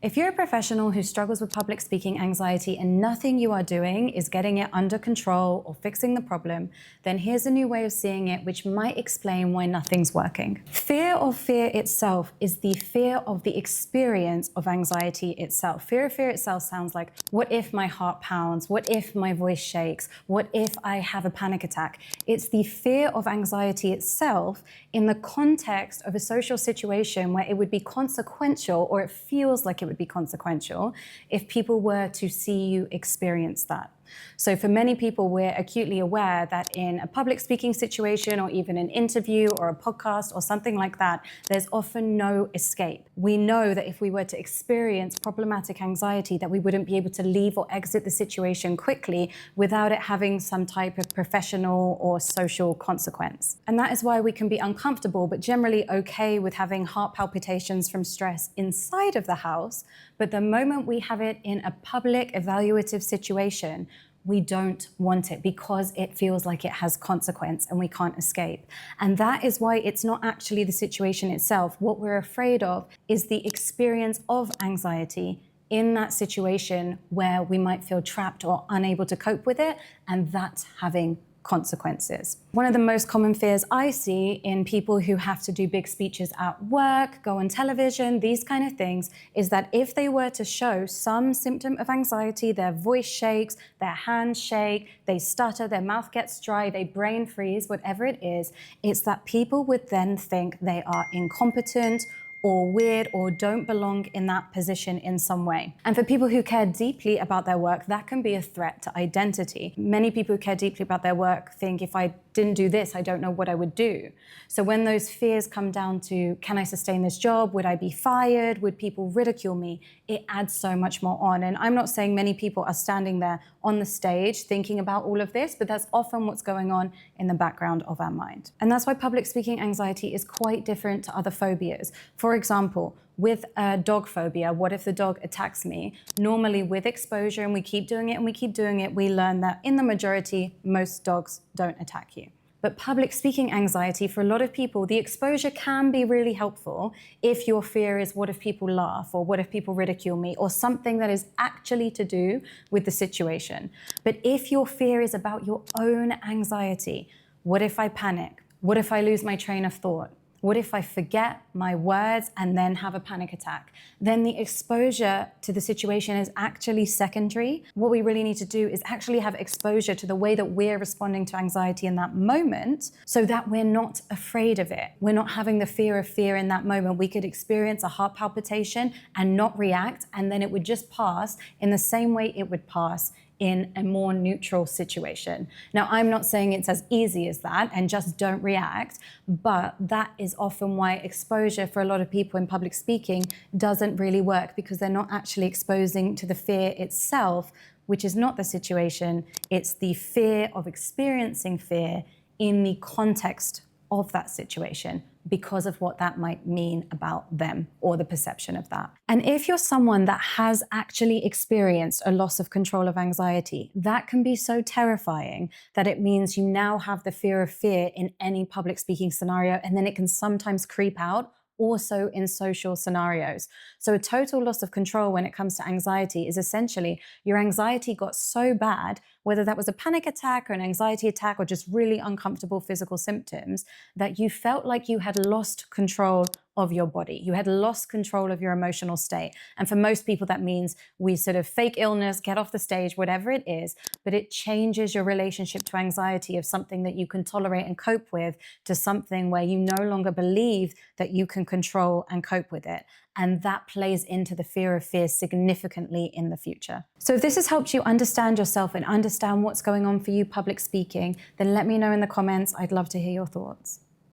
If you're a professional who struggles with public speaking anxiety and nothing you are doing is getting it under control or fixing the problem, then here's a new way of seeing it which might explain why nothing's working. Fear of fear itself is the fear of the experience of anxiety itself. Fear of fear itself sounds like, what if my heart pounds? What if my voice shakes? What if I have a panic attack? It's the fear of anxiety itself in the context of a social situation where it would be consequential, or it feels like it would be consequential if people were to see you experience that. So for many people, we're acutely aware that in a public speaking situation or even an interview or a podcast or something like that, there's often no escape. We know that if we were to experience problematic anxiety, that we wouldn't be able to leave or exit the situation quickly without it having some type of professional or social consequence. And that is why we can be uncomfortable, but generally okay with having heart palpitations from stress inside of the house. But the moment we have it in a public evaluative situation, we don't want it because it feels like it has consequence and we can't escape. And that is why it's not actually the situation itself. What we're afraid of is the experience of anxiety in that situation where we might feel trapped or unable to cope with it, and that's having consequences. One of the most common fears I see in people who have to do big speeches at work, go on television, these kind of things, is that if they were to show some symptom of anxiety, their voice shakes, their hands shake, they stutter, their mouth gets dry, they brain freeze, whatever it is, it's that people would then think they are incompetent or weird or don't belong in that position in some way. And for people who care deeply about their work, that can be a threat to identity. Many people who care deeply about their work think, if I didn't do this, I don't know what I would do. So when those fears come down to, can I sustain this job? Would I be fired? Would people ridicule me? It adds so much more on. And I'm not saying many people are standing there on the stage thinking about all of this, but that's often what's going on in the background of our mind. And that's why public speaking anxiety is quite different to other phobias. For example, with a dog phobia, what if the dog attacks me? Normally with exposure, and we keep doing it and we keep doing it, we learn that in the majority, most dogs don't attack you. But public speaking anxiety, for a lot of people, the exposure can be really helpful if your fear is, what if people laugh, or what if people ridicule me, or something that is actually to do with the situation. But if your fear is about your own anxiety, what if I panic? What if I lose my train of thought? What if I forget my words and then have a panic attack? Then the exposure to the situation is actually secondary. What we really need to do is actually have exposure to the way that we're responding to anxiety in that moment so that we're not afraid of it. We're not having the fear of fear in that moment. We could experience a heart palpitation and not react, and then it would just pass in the same way it would pass in a more neutral situation. Now, I'm not saying it's as easy as that and just don't react, but that is often why exposure for a lot of people in public speaking doesn't really work, because they're not actually exposing to the fear itself, which is not the situation. It's the fear of experiencing fear in the context of that situation, because of what that might mean about them or the perception of that. And if you're someone that has actually experienced a loss of control of anxiety, that can be so terrifying that it means you now have the fear of fear in any public speaking scenario, and then it can sometimes creep out also in social scenarios. So a total loss of control when it comes to anxiety is essentially your anxiety got so bad, whether that was a panic attack or an anxiety attack or just really uncomfortable physical symptoms, that you felt like you had lost control of your body. You had lost control of your emotional state. And for most people, that means we sort of fake illness, get off the stage, whatever it is, but it changes your relationship to anxiety of something that you can tolerate and cope with to something where you no longer believe that you can control and cope with it. And that plays into the fear of fear significantly in the future. So if this has helped you understand yourself and understand what's going on for you public speaking, then let me know in the comments. I'd love to hear your thoughts.